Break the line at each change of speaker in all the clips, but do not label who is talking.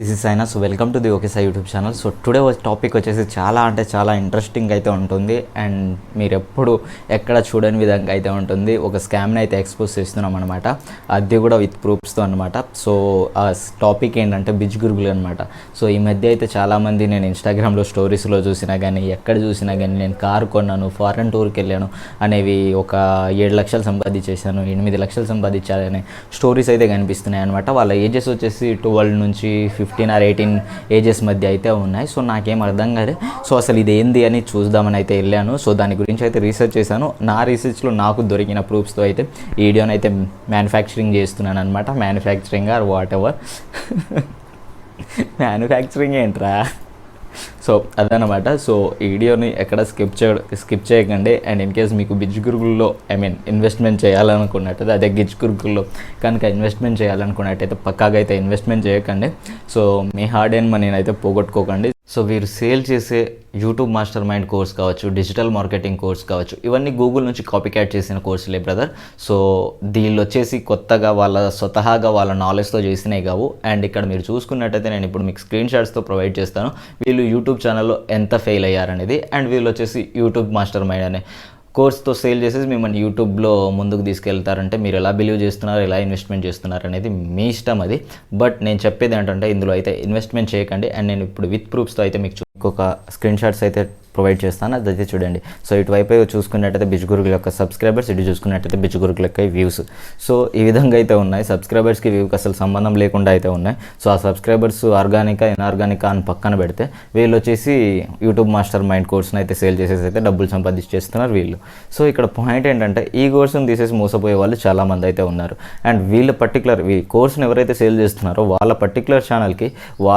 This is అయినా. So welcome to the okay Sai YouTube channel. So today topic వచ్చేసి చాలా interesting అయితే ఉంటుంది అండ్ మీరు ఎప్పుడు ఎక్కడ చూడని విధంగా అయితే ఉంటుంది. ఒక స్కామ్ని అయితే ఎక్స్పోజ్ చేస్తున్నాం అనమాట, అది కూడా విత్ ప్రూఫ్స్తో అనమాట. సో ఆ టాపిక్ ఏంటంటే బిజ్ గురుగులు అనమాట. సో ఈ మధ్య అయితే చాలామంది నేను ఇన్స్టాగ్రామ్లో స్టోరీస్లో చూసినా కానీ ఎక్కడ చూసినా కానీ నేను కారు కొన్నాను, ఫారెన్ టూర్కి వెళ్ళాను అనేవి, ఒక 7 లక్షలు సంపాదించేసాను, 8 లక్షలు సంపాదించాలనే స్టోరీస్ అయితే కనిపిస్తున్నాయి అనమాట. వాళ్ళ ఏజెస్ వచ్చేసి 12 నుంచి 15 or 18 ఏజెస్ మధ్య అయితే ఉన్నాయి. సో నాకేం అర్థం కాదు. సో అసలు ఇది ఏంది అని చూద్దామని అయితే వెళ్ళాను. సో దాని గురించి అయితే రీసెర్చ్ చేశాను. నా రీసెర్చ్లో నాకు దొరికిన ప్రూఫ్స్తో అయితే ఈ వీడియోని అయితే మ్యానుఫ్యాక్చరింగ్ చేస్తున్నాను అనమాట. Manufacturing or what ever manufacturing ఏంట్రా. సో అదనమాట. సో ఈ వీడియోని ఎక్కడ స్కిప్ చేయకండి. అండ్ ఇన్ కేస్ మీకు బిజ్ గురుగుల్లో ఇన్వెస్ట్మెంట్ చేయాలనుకున్నట్టయితే, అదే గిజ్ గురుగుల్లో కనుక ఇన్వెస్ట్మెంట్ చేయాలనుకున్నట్టయితే పక్కాగా అయితే ఇన్వెస్ట్మెంట్ చేయకండి. సో మీ హార్డ్ ఎర్న్ మనీని అయితే పోగొట్టుకోకండి. సో వీరు సేల్ చేసే యూట్యూబ్ మాస్టర్ మైండ్ కోర్స్ కావచ్చు, డిజిటల్ మార్కెటింగ్ కోర్స్ కావచ్చు, ఇవన్నీ గూగుల్ నుంచి కాపీ క్యాట్ చేసిన కోర్సులే బ్రదర్. సో దీళ్ళు వచ్చేసి కొత్తగా స్వతహాగా వాళ్ళ నాలెడ్జ్తో చేసినవి కావు. అండ్ ఇక్కడ మీరు చూసుకున్నట్టయితే నేను ఇప్పుడు మీకు స్క్రీన్ షాట్స్తో ప్రొవైడ్ చేస్తాను వీళ్ళు యూట్యూబ్ ఛానల్లో ఎంత ఫెయిల్ అయ్యారనేది. అండ్ వీళ్ళు వచ్చేసి యూట్యూబ్ మాస్టర్ మైండ్ అనే కోర్స్తో సేల్ చేసేసి మిమ్మల్ని యూట్యూబ్లో ముందుకు తీసుకెళ్తారంటే మీరు ఎలా బిలీవ్ చేస్తున్నారు, ఎలా ఇన్వెస్ట్మెంట్ చేస్తున్నారు అనేది మీ ఇష్టం అది. బట్ నేను చెప్పేది ఏంటంటే ఇందులో అయితే ఇన్వెస్ట్మెంట్ చేయకండి. అండ్ నేను ఇప్పుడు విత్ ప్రూఫ్స్తో అయితే మీకు ఒక స్క్రీన్ షాట్స్ అయితే ప్రొవైడ్ చేస్తాను, అదైతే చూడండి. సో ఇటువైపు చూసుకున్నట్టయితే బిజ్ గురుగుల యొక్క సబ్స్క్రైబర్స్, ఇటు చూసుకున్నట్టయితే బిజ్ గురుగుల యొక్క వ్యూస్. సో ఈ విధంగా అయితే ఉన్నాయి. సబ్స్క్రైబర్స్కి వ్యూకి అసలు సంబంధం లేకుండా అయితే ఉన్నాయి. సో ఆ సబ్స్క్రైబర్స్ ఆర్గానికా ఇన్ఆర్గానికా అని పక్కన పెడితే వీళ్ళు వచ్చేసి యూట్యూబ్ మాస్టర్ మైండ్ కోర్స్ని అయితే సేల్ చేసేసి అయితే డబ్బులు సంపాదించేస్తున్నారు వీళ్ళు. సో ఇక్కడ పాయింట్ ఏంటంటే ఈ కోర్సును తీసేసి మోసపోయే వాళ్ళు చాలామంది అయితే ఉన్నారు. అండ్ వీళ్ళ పర్టికులర్ ఈ కోర్సును ఎవరైతే సేల్ చేస్తున్నారో వాళ్ళ పర్టికులర్ ఛానల్కి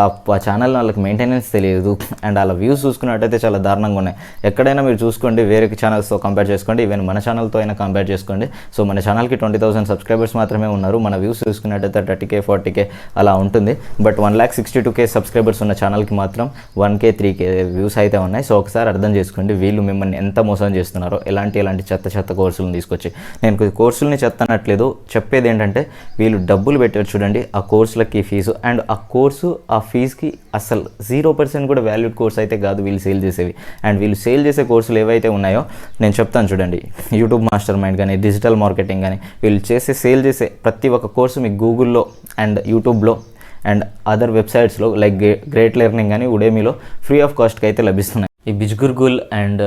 ఆ ఛానల్ వాళ్ళకి మెయింటెనెన్స్ తెలియదు. అండ్ వాళ్ళ వ్యూస్ చూసుకున్నట్టయితే చాలా దారుణంగా ఉన్నాయి. ఎక్కడైనా మీరు చూసుకోండి, వేరే ఛానల్స్తో కంపేర్ చేసుకోండి, ఈవెన్ మన ఛానల్తో అయినా కంపేర్ చేసుకోండి. సో మన ఛానల్కి 20,000 సబ్స్క్రైబర్స్ మాత్రమే ఉన్నారు. మన వ్యూస్ చూసుకున్నట్టయితే 30K 40K అలా ఉంటుంది. బట్ 1,62K సబ్స్క్రైబర్స్ ఉన్న ఛానల్కి మాత్రం 1K 3K వ్యూస్ అయితే ఉన్నాయి. సో ఒకసారి అర్థం చేసుకోండి వీళ్ళు మిమ్మల్ని ఎంత మోసం చేస్తున్నారో. ఎలాంటి చెత్త కోర్సులను తీసుకొచ్చి, నేను కోర్సులని చెత్త అనట్లేదు, చెప్పేది ఏంటంటే వీళ్ళు డబ్బులు పెట్టారు చూడండి ఆ కోర్సులకి ఫీజు. అండ్ ఆ కోర్సు ఆ ఫీజుకి అసలు 0% కూడా వాల్యూడ్ కోర్స్ అయితే కాదు వీళ్ళు సేల్ చేసేవి. అండ్ వీళ్ళు సేల్ చేసే కోర్సులు ఏవైతే ఉన్నాయో నేను చెప్తాను చూడండి. యూట్యూబ్ మాస్టర్ మైండ్ కానీ, డిజిటల్ మార్కెటింగ్ కానీ, వీళ్ళు సేల్ చేసే ప్రతి ఒక్క కోర్సు మీకు గూగుల్లో అండ్ యూట్యూబ్లో అండ్ అదర్ వెబ్సైట్స్లో లైక్ గ్రేట్ లెర్నింగ్ కానీ, ఉడేమీలో ఫ్రీ ఆఫ్ కాస్ట్కి అయితే లభిస్తున్నాయి. ఈ బిజ్ గురుగుల్ అండ్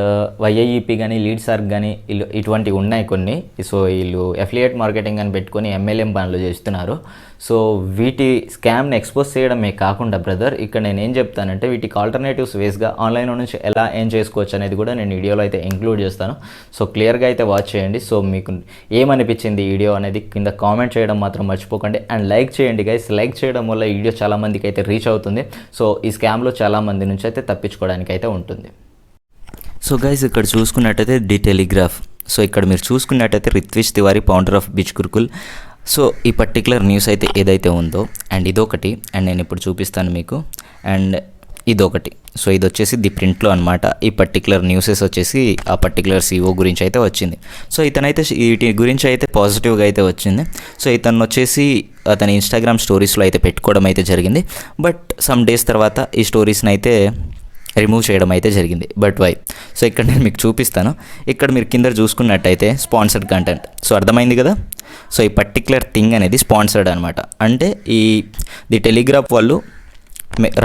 YIEP కానీ, లీడ్సార్క్ కానీ ఇటువంటివి ఉన్నాయి కొన్ని. సో వీళ్ళు అఫిలియేట్ మార్కెటింగ్ అని పెట్టుకొని MLM పనులు చేస్తున్నారు. సో వీటి స్కామ్ని ఎక్స్పోజ్ చేయడమే కాకుండా బ్రదర్, ఇక్కడ నేను ఏం చెప్తానంటే వీటికి ఆల్టర్నేటివ్స్ వేస్గా ఆన్లైన్ నుంచి ఎలా ఏం చేసుకోవచ్చు అనేది కూడా నేను వీడియోలో అయితే ఇంక్లూడ్ చేస్తాను. సో క్లియర్గా అయితే వాచ్ చేయండి. సో మీకు ఏమనిపించింది ఈ వీడియో అనేది కింద కామెంట్ చేయడం మాత్రం మర్చిపోకండి. అండ్ లైక్ చేయండి గైస్. లైక్ చేయడం వల్ల ఈ వీడియో చాలామందికి అయితే రీచ్ అవుతుంది. సో ఈ స్కామ్లో చాలామంది నుంచి అయితే తప్పించుకోవడానికి అయితే ఉంటుంది. సో గైస్ ఇక్కడ చూసుకున్నట్టయితే ది టెలిగ్రాఫ్. సో ఇక్కడ మీరు చూసుకున్నట్టయితే Ritvish Tiwari, founder of Biz Gurukul. So ఈ పర్టికులర్ న్యూస్ అయితే ఏదైతే ఉందో, అండ్ ఇదొకటి, అండ్ నేను ఇప్పుడు చూపిస్తాను మీకు. అండ్ ఇదొకటి. సో ఇది వచ్చేసి ది ప్రింట్లో అనమాట. ఈ పర్టికులర్ న్యూసెస్ వచ్చేసి ఆ పర్టికులర్ CEO గురించి అయితే వచ్చింది. సో ఇతనైతే వీటి గురించి అయితే పాజిటివ్గా అయితే వచ్చింది. సో ఇతను వచ్చేసి అతని ఇన్స్టాగ్రామ్ స్టోరీస్లో అయితే పెట్టుకోవడం అయితే జరిగింది. బట్ సమ్ డేస్ తర్వాత ఈ స్టోరీస్ని అయితే రిమూవ్ చేయడం అయితే జరిగింది. But why? సో ఇక్కడ నేను మీకు చూపిస్తాను. ఇక్కడ మీరు కింద చూసుకున్నట్టయితే స్పాన్సర్డ్ కంటెంట్. సో అర్థమైంది కదా. సో ఈ పర్టికులర్ థింగ్ అనేది స్పాన్సర్డ్ అనమాట. అంటే ది టెలిగ్రాఫ్ వాళ్ళు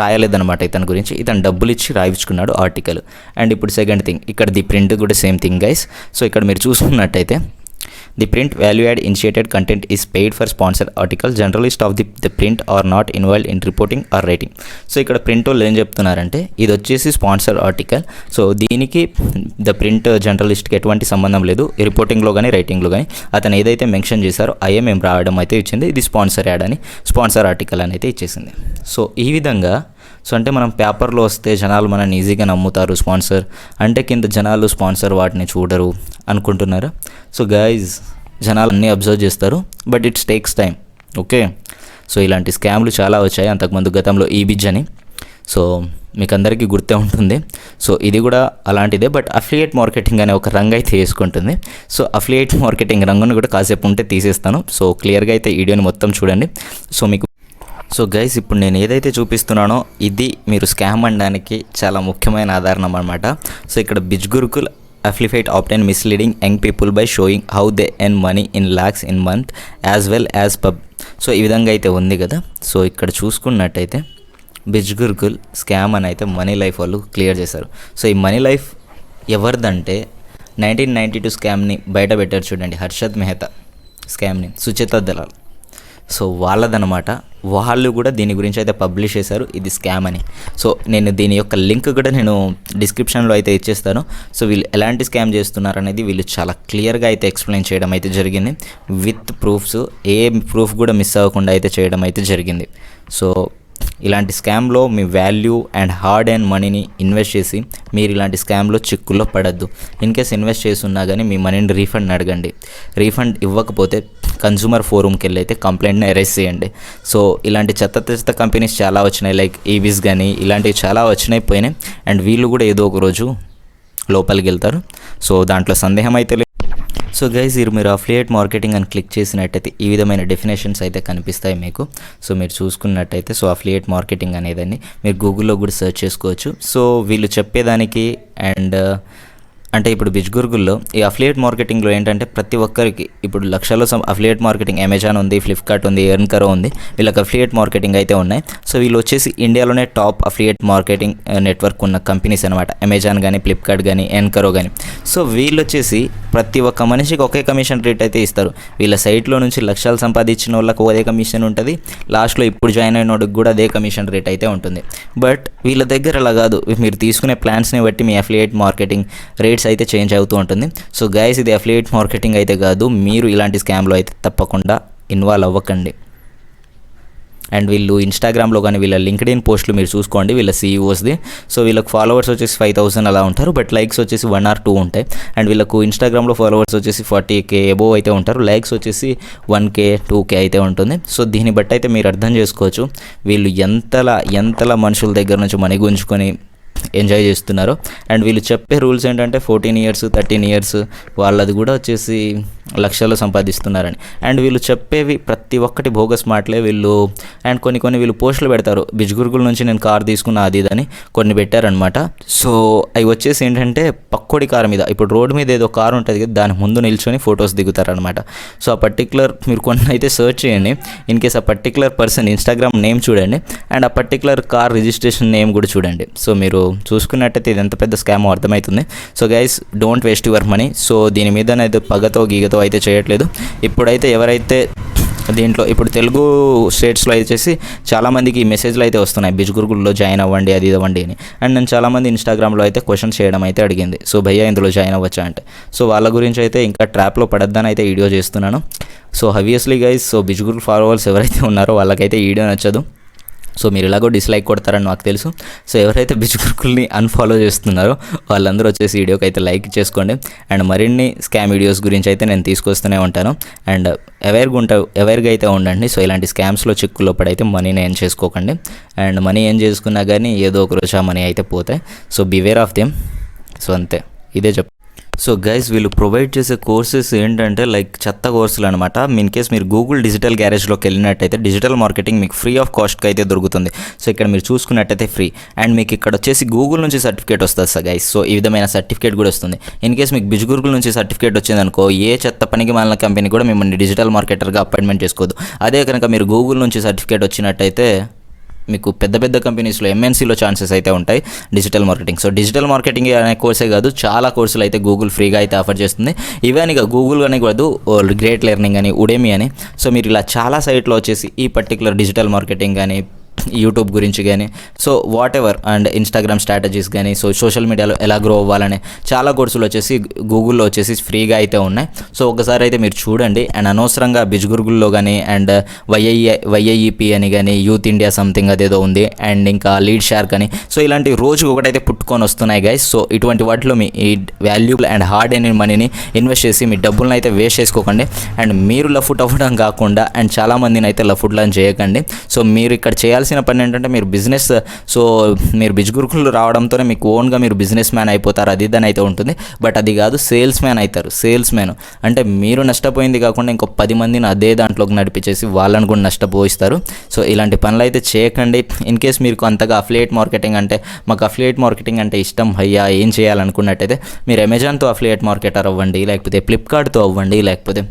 రాయలేదన్నమాట ఇతని గురించి, ఇతను డబ్బులు ఇచ్చి రాయించుకున్నాడు ఆర్టికల్. అండ్ ఇప్పుడు సెకండ్ థింగ్, ఇక్కడ ది ప్రింట్ కూడా సేమ్ థింగ్ గైస్. సో ఇక్కడ మీరు చూసుకున్నట్టయితే the print value add initiated content is paid for sponsored article. Journalist of the print are not involved in reporting or rating. So ఇక్కడ print వాళ్ళు ఏం చెప్తున్నారంటే ఇది వచ్చేసి స్పాన్సర్ ఆర్టికల్. సో దీనికి ద ప్రింట్ జర్నలిస్ట్కి ఎటువంటి సంబంధం లేదు, రిపోర్టింగ్లో కానీ రైటింగ్లో కానీ. అతను ఏదైతే మెన్షన్ చేశారో అయ్యే మేము రాయడం అయితే ఇచ్చింది. ఇది స్పాన్సర్ యాడ్ అని, స్పాన్సర్ ఆర్టికల్ అని అయితే ఇచ్చేసింది. సో ఈ విధంగా సో అంటే మనం పేపర్లో వస్తే జనాలు మనల్ని ఈజీగా నమ్ముతారు. స్పాన్సర్ అంటే కింద జనాలు స్పాన్సర్ వాటిని చూడరు అనుకుంటున్నారా? సో గైజ్, జనాలు అన్నీ అబ్జర్వ్ చేస్తారు, but it's takes time. Okay. So ఇలాంటి స్కామ్లు చాలా వచ్చాయి అంతకుముందు గతంలో ఈబిజ్ అని. సో మీకు అందరికీ గుర్తే ఉంటుంది. సో ఇది కూడా అలాంటిదే, బట్ అఫిలియేట్ మార్కెటింగ్ అనే ఒక రంగు అయితే వేసుకుంటుంది. సో అఫిలియేట్ మార్కెటింగ్ రంగును కూడా కాసేపు ఉంటే తీసేస్తాను. సో క్లియర్గా అయితే వీడియోని మొత్తం చూడండి. సో మీకు సో గైస్ ఇప్పుడు నేను ఏదైతే చూపిస్తున్నానో ఇది మీరు స్కామ్ అనడానికి చాలా ముఖ్యమైన ఆధారం అన్నమాట. సో ఇక్కడ బిజ్ Gurukul affiliate obtain misleading young people by showing how they earn money in lakhs in month as well as pub. So ఈ విధంగా అయితే ఉంది కదా. సో ఇక్కడ చూసుకున్నట్టయితే బిజ్ గురుకుల్ స్కామ్ అని అయితే మనీ లైఫ్ వాళ్ళు క్లియర్ చేశారు. సో ఈ మనీ లైఫ్ ఎవరిదంటే 1992 స్కామ్ని బయట పెట్టారు చూడండి, హర్షద్ మెహతా స్కామ్ని, సుచేత దలాల్. సో వాళ్ళదనమాట. వాళ్ళు కూడా దీని గురించి అయితే పబ్లిష్ చేశారు ఇది స్కామ్ అని. సో నేను దీని యొక్క లింక్ కూడా నేను డిస్క్రిప్షన్లో అయితే ఇచ్చేస్తాను. సో వీళ్ళు ఎలాంటి స్కామ్ చేస్తున్నారు అనేది వీళ్ళు చాలా క్లియర్గా అయితే ఎక్స్ప్లెయిన్ చేయడం అయితే జరిగింది విత్ ప్రూఫ్స్. ఏ ప్రూఫ్ కూడా మిస్ అవ్వకుండా అయితే చేయడం అయితే జరిగింది. సో ఇలాంటి స్కామ్లో మీ వాల్యూ అండ్ హార్డ్ అండ్ మనీని ఇన్వెస్ట్ చేసి మీరు ఇలాంటి స్కామ్లో చిక్కుల్లో పడద్దు. ఇన్ కేస్ ఇన్వెస్ట్ చేస్తున్నా కానీ మీ మనీని రీఫండ్ అడగండి. రీఫండ్ ఇవ్వకపోతే కన్సూమర్ ఫోరంకి వెళ్ళి అయితే కంప్లైంట్ని అరెస్ట్ చేయండి. సో ఇలాంటి చెత్త కంపెనీస్ చాలా వచ్చినాయి, లైక్ ఈవిస్ కానీ ఇలాంటివి చాలా వచ్చినాయి పోయినాయి. అండ్ వీళ్ళు కూడా ఏదో ఒక రోజు లోపలికి వెళ్తారు. సో దాంట్లో సందేహం అయితే లేదు. సో గైస్ మీరు అఫిలియేట్ మార్కెటింగ్ అని క్లిక్ చేసినట్టయితే ఈ విధమైన డెఫినేషన్స్ అయితే కనిపిస్తాయి మీకు. సో మీరు చూసుకున్నట్టయితే సో అఫిలియేట్ మార్కెటింగ్ అనేదాన్ని మీరు గూగుల్లో కూడా సెర్చ్ చేసుకోవచ్చు. సో వీళ్ళు చెప్పేదానికి అండ్ అంటే ఇప్పుడు బిజ్ గురుకుల్లో ఈ అఫిలియేట్ మార్కెటింగ్లో ఏంటంటే ప్రతి ఒక్కరికి ఇప్పుడు లక్షల్లో అఫిలియేట్ మార్కెటింగ్ అమెజాన్ ఉంది, ఫ్లిప్కార్ట్ ఉంది, ఎర్న్కరో ఉంది, వీళ్ళకి అఫిలియేట్ మార్కెటింగ్ అయితే ఉన్నాయి. సో వీళ్ళు వచ్చేసి ఇండియాలోనే టాప్ అఫిలియేట్ మార్కెటింగ్ నెట్వర్క్ ఉన్న కంపెనీస్ అనమాట. అమెజాన్ కానీ, ఫ్లిప్కార్ట్ కానీ, ఎర్న్కరో కానీ. సో వీళ్ళు వచ్చేసి ప్రతి ఒక్క మనిషికి ఒకే కమిషన్ రేట్ అయితే ఇస్తారు. వీళ్ళ సైట్లో నుంచి లక్షలు సంపాదించిన వాళ్ళకి అదే కమిషన్ ఉంటుంది, లాస్ట్లో ఇప్పుడు జాయిన్ అయిన వాడికి కూడా అదే కమిషన్ రేట్ అయితే ఉంటుంది. బట్ వీళ్ళ దగ్గర అలా కాదు. మీరు తీసుకునే ప్లాన్స్ని బట్టి మీ అఫిలియేట్ మార్కెటింగ్ రేట్స్ అయితే చేంజ్ అవుతూ ఉంటుంది. సో గైస్ ఇది అఫిలియేట్ మార్కెటింగ్ అయితే కాదు. మీరు ఇలాంటి స్కామ్లో అయితే తప్పకుండా ఇన్వాల్వ్ అవ్వకండి. అండ్ వీళ్ళు ఇన్స్టాగ్రామ్లో కానీ వీళ్ళ లింక్డ్ఇన్ పోస్టులు మీరు చూసుకోండి వీళ్ళ సీఈఓస్ది. సో వీళ్ళకి ఫాలోవర్స్ వచ్చేసి 5,000 అలా ఉంటారు, బట్ లైక్స్ వచ్చేసి 1 or 2 ఉంటాయి. అండ్ వీళ్ళకు ఇన్స్టాగ్రామ్లో ఫాలోవర్స్ వచ్చేసి 40K అబోవ్ అయితే ఉంటారు, లైక్స్ వచ్చేసి 1K 2K అయితే ఉంటుంది. సో దీన్ని బట్టి అయితే మీరు అర్థం చేసుకోవచ్చు వీళ్ళు ఎంతలా మనుషుల దగ్గర నుంచి మనీ గుంజుకొని ఎంజాయ్ చేస్తున్నారు. అండ్ వీళ్ళు చెప్పే రూల్స్ ఏంటంటే 14 years 13 years వాళ్ళది కూడా వచ్చేసి లక్షల్లో సంపాదిస్తున్నారని. అండ్ వీళ్ళు చెప్పేవి ప్రతి ఒక్కటి బోగస్ మాటలే వీళ్ళు. అండ్ కొన్ని వీళ్ళు పోస్టులు పెడతారు, బిజ్ గురుకుల్ నుంచి నేను కార్ తీసుకున్నా అది ఇదని కొన్ని పెట్టారనమాట. సో అవి వచ్చేసి ఏంటంటే పక్కోడి కారు మీద, ఇప్పుడు రోడ్డు మీద ఏదో కారు ఉంటుంది కదా దాని ముందు నిల్చొని ఫొటోస్ దిగుతారనమాట. సో ఆ పర్టికులర్ మీరు కొన్ని అయితే సర్చ్ చేయండి. ఇన్ కేస్ ఆ పర్టికులర్ పర్సన్ ఇన్స్టాగ్రామ్ నేమ్ చూడండి అండ్ ఆ పర్టికులర్ కార్ రిజిస్ట్రేషన్ నేమ్ కూడా చూడండి. సో మీరు చూసుకున్నట్టయితే ఇది ఎంత పెద్ద స్కామో అర్థమవుతుంది. So guys don't waste your money. So దీని మీద అయితే పగతో గీగతో అయితే చేయట్లేదు. ఇప్పుడైతే ఎవరైతే దీంట్లో ఇప్పుడు తెలుగు స్టేట్స్లో వచ్చేసి చాలామందికి ఈ మెసేజ్లు అయితే వస్తున్నాయి, బిజ్ గురుకుల్లో జాయిన్ అవ్వండి అది ఇవ్వండి అని. అండ్ నేను చాలామంది ఇన్స్టాగ్రామ్లో అయితే క్వశ్చన్ చేయడం అయితే అడిగింది, సో భయ్యా ఇందులో జాయిన్ అవ్వచ్చా అంటే. సో వాళ్ళ గురించి అయితే ఇంకా ట్రాప్లో పడద్దని అయితే వీడియో చేస్తున్నాను. So obviously guys so Biz Gurukul followers ఎవరైతే ఉన్నారో వాళ్ళకైతే ఈ వీడియో నచ్చదు. సో మీరు ఇలాగో డిస్లైక్ కొడతారని నాకు తెలుసు. సో ఎవరైతే బిజ్ గురుకుల్ని అన్ఫాలో చేస్తున్నారో వాళ్ళందరూ వచ్చేసి వీడియోకి అయితే లైక్ చేసుకోండి. అండ్ మరిన్ని స్కామ్ వీడియోస్ గురించి అయితే నేను తీసుకొస్తూనే ఉంటాను. అండ్ అవేర్గా అయితే ఉండండి. సో ఇలాంటి స్కామ్స్లో చిక్కుల్లో పడైతే మనీని ఏం చేసుకోకండి. అండ్ మనీ ఏం చేసుకున్నా కానీ ఏదో ఒక రోజు ఆ మనీ అయితే పోతాయి. So beware of them. So అంతే, ఇదే చెప్. సో గైస్ వీళ్ళు ప్రొవైడ్ చేసే కోర్సెస్ ఏంటంటే లైక్ చెత్త కోర్సులు అనమాట. ఇన్ కేస్ మీరు గూగుల్ డిజిటల్ గ్యారేజ్లోకి వెళ్ళినట్టయితే డిజిటల్ మార్కెటింగ్ మీకు ఫ్రీ ఆఫ్ కాస్ట్కి అయితే దొరుకుతుంది. సో ఇక్కడ మీరు చూసుకున్నట్టయితే ఫ్రీ. అండ్ మీకు ఇక్కడ వచ్చేసి గూగుల్ నుంచి సర్టిఫికేట్ వస్తుంది సార్ గైస్. సో ఈ విధమైన సర్టిఫికేట్ కూడా వస్తుంది. ఇన్ కేస్ మీకు బిజ్ గురుకుల్ నుంచి సర్టిఫికేట్ వచ్చిందనుకో ఏ చెత్త పనికి మాలిన కంపెనీ కూడా మిమ్మల్ని డిజిటల్ మార్కెటర్గా అపాయింట్మెంట్ చేసుకోదు. అదే కనుక మీరు గూగుల్ నుంచి సర్టిఫికేట్ వచ్చినట్టయితే మీకు పెద్ద కంపెనీస్లో ఎంఎన్సీలో ఛాన్సెస్ అయితే ఉంటాయి digital marketing. So digital marketing అనే కోర్సే కాదు చాలా కోర్సులు అయితే గూగుల్ ఫ్రీగా అయితే ఆఫర్ చేస్తుంది. ఇవన్నీ గూగుల్ అని కాదు, గ్రేట్ లెర్నింగ్ అని, ఉడేమి అని. సో మీరు ఇలా చాలా సైట్లో వచ్చేసి ఈ పర్టికులర్ డిజిటల్ మార్కెటింగ్ కానీ యూట్యూబ్ గురించి కానీ so what ever and Instagram strategies కానీ సో సోషల్ మీడియాలో ఎలా గ్రో అవ్వాలని చాలా కోర్సులు వచ్చేసి గూగుల్లో వచ్చేసి ఫ్రీగా అయితే ఉన్నాయి. సో ఒకసారి అయితే మీరు చూడండి. అండ్ అనవసరంగా బిజ్ గురుకుల్లో కానీ అండ్ వైఐఈపీ అని కానీ యూత్ ఇండియా సంథింగ్ అదేదో ఉంది అండ్ ఇంకా లీడ్ షార్క్ అని సో ఇలాంటి రోజుకు ఒకటైతే పుట్టుకొని వస్తున్నాయి గైస్. సో ఇటువంటి వాటిలో మీ ఈ వాల్యూబుల్ అండ్ హార్డ్ అయిన మనీని ఇన్వెస్ట్ చేసి మీ డబ్బులను అయితే వేస్ట్ చేసుకోకండి. అండ్ మీరు లఫుట్ అవ్వడం కాకుండా అండ్ చాలామందిని అయితే లఫుట్లను చేయకండి. సో మీరు ఇక్కడ చేయాల్సిన చేయాల్సిన పని ఏంటంటే మీరు బిజినెస్, సో మీరు బిజ్గురుకులు రావడంతోనే మీకు ఓన్గా మీరు బిజినెస్ మ్యాన్ అయిపోతారు, అది ఇదని అయితే ఉంటుంది. బట్ అది కాదు, సేల్స్ మ్యాన్ అవుతారు. సేల్స్ మ్యాన్ అంటే మీరు నష్టపోయింది కాకుండా ఇంకో 10 మందిని అదే దాంట్లోకి నడిపించేసి వాళ్ళని కూడా నష్టపోయిస్తారు. సో ఇలాంటి పనులు అయితే చేయకండి. ఇన్ కేస్ మీకు అంతగా అఫిలియేట్ మార్కెటింగ్ అంటే మాకు అఫిలియేట్ మార్కెటింగ్ అంటే ఇష్టం అయ్యా ఏం చేయాలనుకున్నట్టయితే మీరు అమెజాన్తో అఫిలియేట్ మార్కెటర్ అవ్వండి, లేకపోతే ఫ్లిప్కార్ట్తో అవ్వండి, లేకపోతే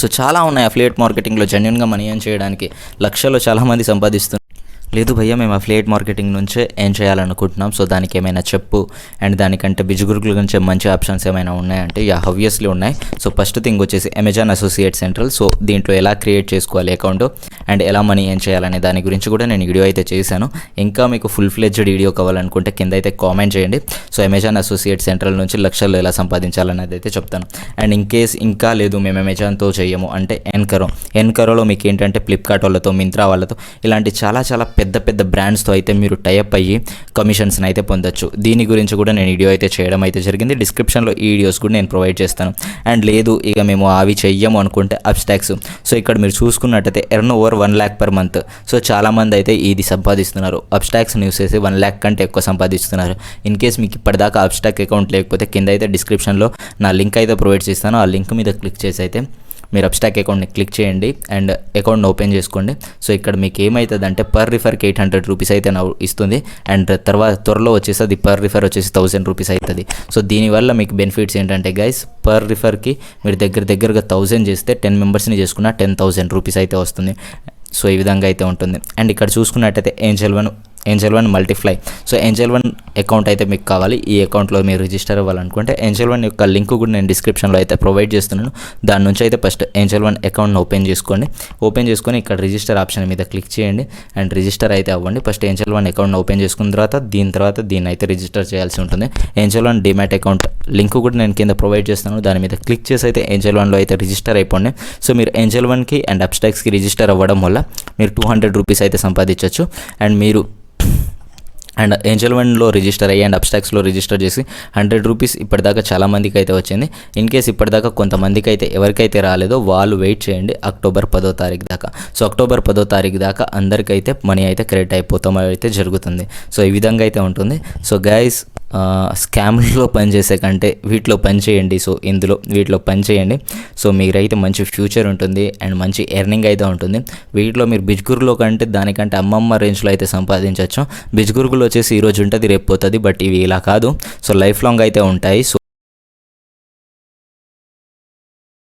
సో చాలా ఉన్నాయి అఫిలియేట్ మార్కెటింగ్లో జెన్యున్గా మనీ ఎర్న్ చేయడానికి లక్షల్లో చాలామంది సంపాదిస్తున్నారు. లేదు భయ్య మేము అఫిలియేట్ మార్కెటింగ్ నుంచే ఏం చేయాలనుకుంటున్నాం, సో దానికి ఏమైనా చెప్పు, అండ్ దానికంటే బిజ్గురుకుల గురించి మంచి ఆప్షన్స్ ఏమైనా ఉన్నాయంటే ఆబ్వియస్లీ ఉన్నాయి. సో ఫస్ట్ థింగ్ వచ్చేసి అమెజాన్ అసోసియేట్ సెంట్రల్. సో దీంట్లో ఎలా క్రియేట్ చేసుకోవాలి అకౌంట్ అండ్ ఎలా మనీ ఏం చేయాలనే దాని గురించి కూడా నేను వీడియో అయితే చేశాను. ఇంకా మీకు ఫుల్ ఫ్లెడ్జ్డ్ వీడియో కావాలనుకుంటే కింద అయితే కామెంట్ చేయండి. సో అమెజాన్ అసోసియేట్ సెంట్రల్ నుంచి లక్షల్లో ఎలా సంపాదించాలనేది అయితే చెప్తాను. అండ్ ఇన్ కేస్ ఇంకా లేదు మేము అమెజాన్తో చేయము అంటే ఎన్కరోలో మీకు ఏంటంటే ఫ్లిప్కార్ట్ వాళ్ళతో, మింత్రా వాళ్ళతో ఇలాంటి చాలా చాలా పెద్ద పెద్ద బ్రాండ్స్తో అయితే మీరు టైఅప్ అయ్యి కమిషన్స్ని అయితే పొందొచ్చు. దీని గురించి కూడా నేను వీడియో అయితే చేయడం అయితే జరిగింది. డిస్క్రిప్షన్లో ఈ వీడియోస్ కూడా నేను ప్రొవైడ్ చేస్తాను. అండ్ లేదు ఇక మేము అవి చెయ్యము అనుకుంటే అబ్స్టాక్స్. సో ఇక్కడ మీరు చూసుకున్నట్టయితే earn over 1 lakh per month. So చాలామంది అయితే ఇది సంపాదిస్తున్నారు. అబ్స్టాక్స్ని యూస్ చేసి 1 lakh కంటే ఎక్కువ సంపాదిస్తున్నారు. ఇన్ కేస్ మీకు ఇప్పటిదాకా అబ్స్టాక్ అకౌంట్ లేకపోతే కింద అయితే డిస్క్రిప్షన్లో నా లింక్ అయితే ప్రొవైడ్ చేస్తాను. ఆ లింక్ మీద క్లిక్ చేసి అయితే మీరు అబ్స్టాక్ అకౌంట్ని క్లిక్ చేయండి అండ్ అకౌంట్ని ఓపెన్ చేసుకోండి. సో ఇక్కడ మీకు ఏమవుతుందంటే పర్ రిఫర్కి 800 రూపీస్ అయితే ఇస్తుంది. అండ్ తర్వాత త్వరలో వచ్చేసి అది పర్ రిఫర్ వచ్చేసి 1000 రూపీస్ అవుతుంది. సో దీనివల్ల మీకు బెనిఫిట్స్ ఏంటంటే గైస్, పర్ రిఫర్కి మీరు దగ్గరగా 1000 చేస్తే 10 మెంబర్స్ని చేసుకున్న 10,000 రూపీస్ అయితే వస్తుంది. సో ఈ విధంగా అయితే ఉంటుంది. అండ్ ఇక్కడ చూసుకున్నట్టయితే Angel one multiply. So Angel one account అయితే మీకు కావాలి. ఈ అకౌంట్లో మీరు రిజిస్టర్ అవ్వాలనుకుంటే ఏంజల్ వన్ యొక్క లింక్ కూడా నేను డిస్క్రిప్షన్లో అయితే ప్రొవైడ్ చేస్తున్నాను. దాని నుంచి అయితే ఫస్ట్ ఏంజల్ వన్ అకౌంట్ని ఓపెన్ చేసుకొని ఇక్కడ రిజిస్టర్ ఆప్షన్ మీద క్లిక్ చేయండి అండ్ రిజిస్టర్ అయితే అవ్వండి. ఫస్ట్ ఏంజల్ వన్ అకౌంట్ని ఓపెన్ చేసుకున్న తర్వాత దీన్ని అయితే రిజిస్టర్ చేయాల్సి ఉంటుంది. Angel one demat account link కూడా నేను కింద ప్రొవైడ్ చేస్తాను. దాని మీద క్లిక్ చేసి అయితే ఏంజల్ వన్లో అయితే రిజిస్టర్ అయిపోండి. సో మీరు ఏంజల్ వన్కి అండ్ అబ్స్టాక్స్కి రిజిస్టర్ అవ్వడం వల్ల మీరు 200 రూపీస్ అయితే సంపాదించవచ్చు. అండ్ ఏంజల్ వన్లో రిజిస్టర్ అయ్యి అండ్ అబ్స్టాక్స్లో రిజిస్టర్ చేసి 100 రూపీస్ ఇప్పటిదాకా చాలామందికి అయితే వచ్చింది. ఇన్ కేస్ ఇప్పటిదాకా కొంతమందికి అయితే ఎవరికైతే రాలేదో వాళ్ళు వెయిట్ చేయండి అక్టోబర్ 10వ తారీఖు దాకా. సో అక్టోబర్ 10వ తారీఖు దాకా అందరికైతే మనీ అయితే క్రెడిట్ అయిపోతాం అయితే జరుగుతుంది. సో ఈ విధంగా అయితే ఉంటుంది. సో గైస్ స్కామ్లో పనిచేసే కంటే వీటిలో పని చేయండి. సో వీటిలో పని చేయండి. సో మీరైతే మంచి ఫ్యూచర్ ఉంటుంది అండ్ మంచి ఎర్నింగ్ అయితే ఉంటుంది. వీటిలో మీరు బిజ్గురులో కంటే దానికంటే అమ్మమ్మ రేంజ్లో అయితే సంపాదించవచ్చు. బిజ్గురులో వచ్చేసి ఈరోజు ఉంటుంది రేపు పోతుంది, బట్ ఇవి ఇలా కాదు. సో లైఫ్ లాంగ్ అయితే ఉంటాయి. సో